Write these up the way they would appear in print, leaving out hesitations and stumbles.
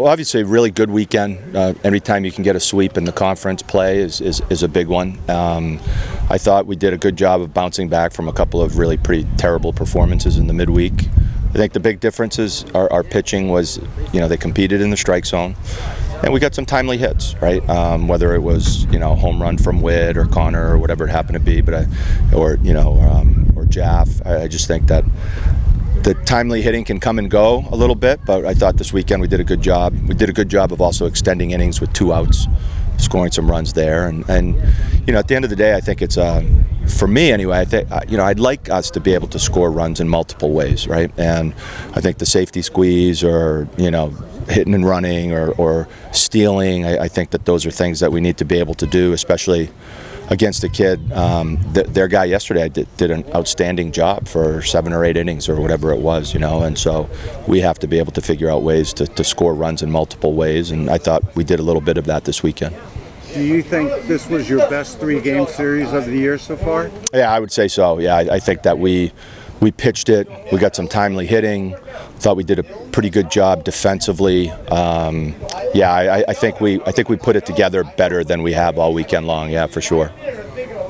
Well, obviously, a really good weekend. Every time you can get a sweep in the conference play is a big one. I thought we did a good job of bouncing back from a couple of really pretty terrible performances in the midweek. I think the big difference is our pitching was, they competed in the strike zone, and we got some timely hits, right? Whether it was, home run from Witt or Connor or whatever it happened to be, or Jaff. I just think that the timely hitting can come and go a little bit, but I thought this weekend we did a good job. We did a good job of also extending innings with 2 outs, scoring some runs there. And at the end of the day, I think it's, for me anyway, I think, I'd like us to be able to score runs in multiple ways, right? And I think the safety squeeze or, hitting and running or stealing, I think that those are things that we need to be able to do, especially against a kid. Their guy yesterday did an outstanding job for 7 or 8 innings or whatever it was, and so we have to be able to figure out ways to score runs in multiple ways, and I thought we did a little bit of that this weekend. Do you think this was your best 3-game series of the year so far? Yeah, I would say so. Yeah, I think that we pitched it. We got some timely hitting. Thought we did a pretty good job defensively. I think we put it together better than we have all weekend long. Yeah, for sure.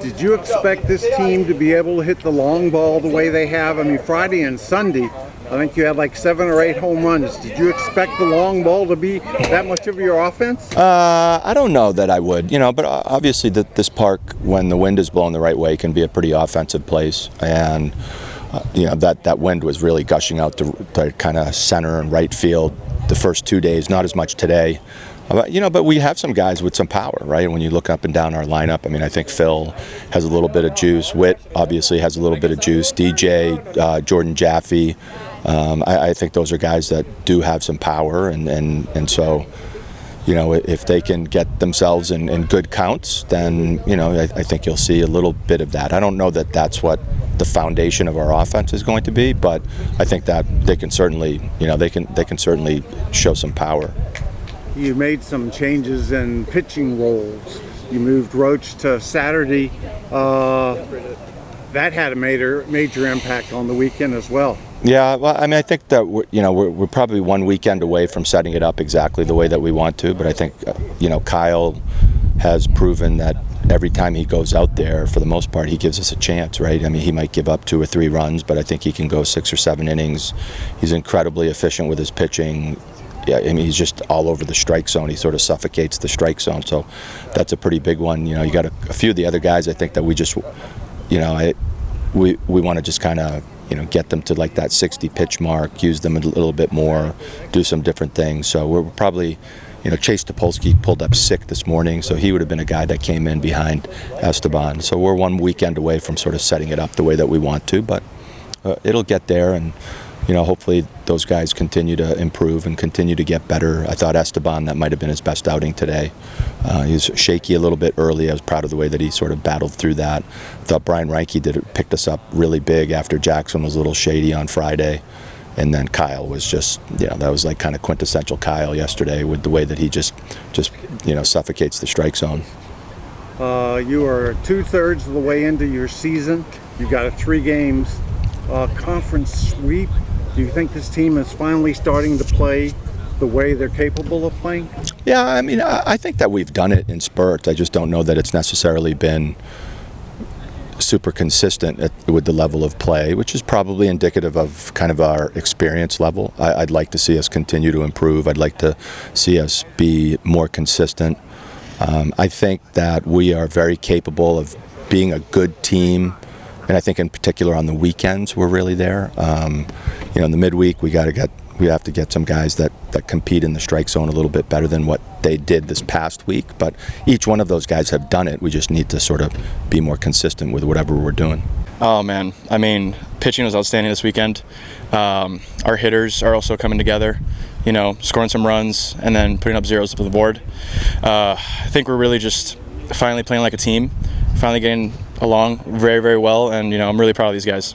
Did you expect this team to be able to hit the long ball the way they have? I mean, Friday and Sunday, I think you had like 7 or 8 home runs. Did you expect the long ball to be that much of your offense? I don't know that I would, but obviously this park, when the wind is blowing the right way, can be a pretty offensive place. And that wind was really gushing out to kind of center and right field the first 2 days, not as much today. But we have some guys with some power, right? When you look up and down our lineup, I mean, I think Phil has a little bit of juice. Witt obviously has a little bit of juice. DJ, Jordan Jaffe, I think those are guys that do have some power, and so, if they can get themselves in good counts, then, I think you'll see a little bit of that. I don't know that that's what the foundation of our offense is going to be, but I think that they can certainly, they can certainly show some power. You made some changes in pitching roles. You moved Roach to Saturday. That had a major impact on the weekend as well. Yeah, well, I mean, I think that we're probably 1 weekend away from setting it up exactly the way that we want to. But I think Kyle has proven that every time he goes out there, for the most part, he gives us a chance, right? I mean, he might give up 2 or 3 runs, but I think he can go 6 or 7 innings. He's incredibly efficient with his pitching. Yeah, I mean, he's just all over the strike zone. He sort of suffocates the strike zone, so that's a pretty big one. You got a few of the other guys. I think that we just, we want to just kind of, get them to like that 60 pitch mark, use them a little bit more, do some different things. So we're probably, Chase Topolsky pulled up sick this morning, so he would have been a guy that came in behind Esteban. So we're 1 weekend away from sort of setting it up the way that we want to, but it'll get there, and hopefully those guys continue to improve and continue to get better. I thought Esteban, that might have been his best outing today. He was shaky a little bit early. I was proud of the way that he sort of battled through that. I thought Brian Reinke picked us up really big after Jackson was a little shady on Friday. And then Kyle was just, that was like kind of quintessential Kyle yesterday with the way that he just suffocates the strike zone. You are 2/3 of the way into your season. You've got a 3 games conference sweep. Do you think this team is finally starting to play the way they're capable of playing? Yeah, I mean, I think that we've done it in spurts. I just don't know that it's necessarily been super consistent with the level of play, which is probably indicative of kind of our experience level. I'd like to see us continue to improve. I'd like to see us be more consistent. I think that we are very capable of being a good team. And I think in particular on the weekends we're really there. In the midweek we have to get some guys that compete in the strike zone a little bit better than what they did this past week. But each one of those guys have done it. We just need to sort of be more consistent with whatever we're doing. Oh man, I mean, pitching was outstanding this weekend. Our hitters are also coming together, scoring some runs and then putting up zeros up on the board. I think we're really just finally playing like a team, finally getting along very, very well, and I'm really proud of these guys.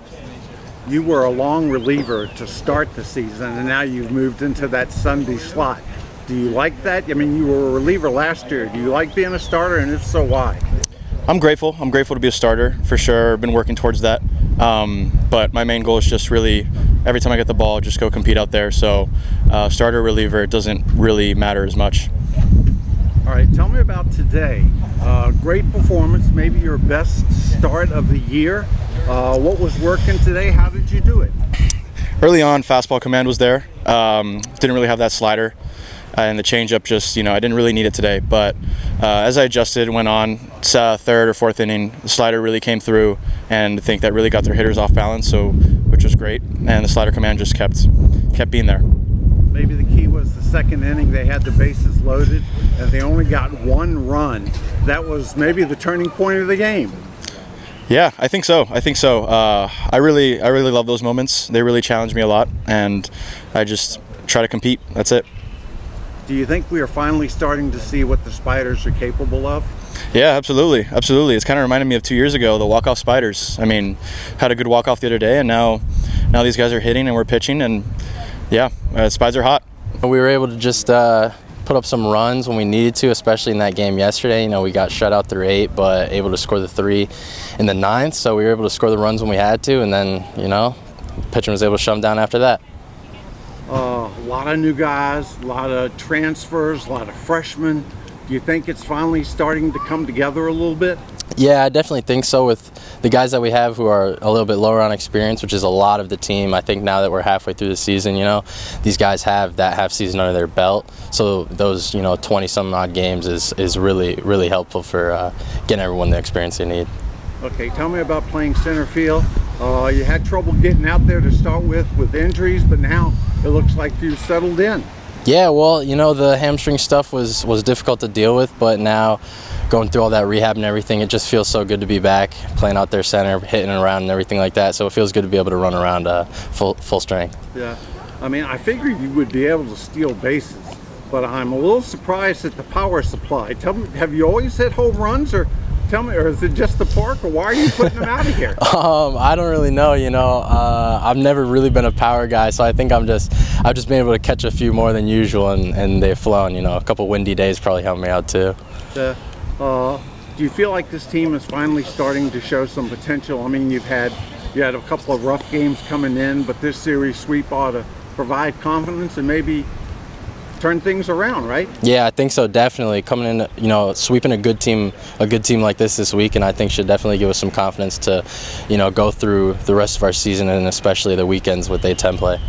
You were a long reliever to start the season, and now you've moved into that Sunday slot. Do you like that? I mean, you were a reliever last year. Do you like being a starter, and if so, why? I'm grateful. I'm grateful to be a starter, for sure. I've been working towards that. But my main goal is just really every time I get the ball, just go compete out there. So starter, reliever, it doesn't really matter as much. All right, tell me about today. Great performance, maybe your best start of the year. What was working today? How did you do it? Early on, fastball command was there. Didn't really have that slider. And the changeup just, I didn't really need it today. But as I adjusted, went on third or fourth inning, the slider really came through, and I think that really got their hitters off balance, which was great. And the slider command just kept being there. Maybe the key was the second inning. They had the bases loaded, and they only got one run. That was maybe the turning point of the game. Yeah, I think so. I really love those moments. They really challenge me a lot, and I just try to compete. That's it. Do you think we are finally starting to see what the Spiders are capable of? Yeah, absolutely. It's kind of reminded me of 2 years ago, the walk-off Spiders. I mean, had a good walk-off the other day, and now these guys are hitting and we're pitching, and yeah, Spides are hot. We were able to just put up some runs when we needed to, especially in that game yesterday. We got shut out through 8, but able to score the 3 in the 9th, so we were able to score the runs when we had to, and then, pitching was able to shut them down after that. A lot of new guys, a lot of transfers, a lot of freshmen. Do you think it's finally starting to come together a little bit? Yeah, I definitely think so, with the guys that we have who are a little bit lower on experience, which is a lot of the team. I think now that we're halfway through the season, these guys have that half season under their belt. So those, 20-some odd games is really, really helpful for getting everyone the experience they need. Okay, tell me about playing center field. You had trouble getting out there to start with injuries, but now it looks like you've settled in. Yeah, well, the hamstring stuff was difficult to deal with, but now going through all that rehab and everything, it just feels so good to be back, playing out there center, hitting around and everything like that. So it feels good to be able to run around full strength. Yeah, I mean, I figured you would be able to steal bases, but I'm a little surprised at the power supply. Tell me, have you always hit home runs, or tell me, or is it just the park, or why are you putting them out of here? I don't really know. I've never really been a power guy, so I think I've just been able to catch a few more than usual, and they've flown. A couple windy days probably helped me out too. Do you feel like this team is finally starting to show some potential? I mean, you had a couple of rough games coming in, but this series sweep ought to provide confidence and maybe turn things around, right? Yeah, I think so, definitely. Coming in, sweeping a good team like this week, and I think should definitely give us some confidence to, go through the rest of our season, and especially the weekends with A10 play.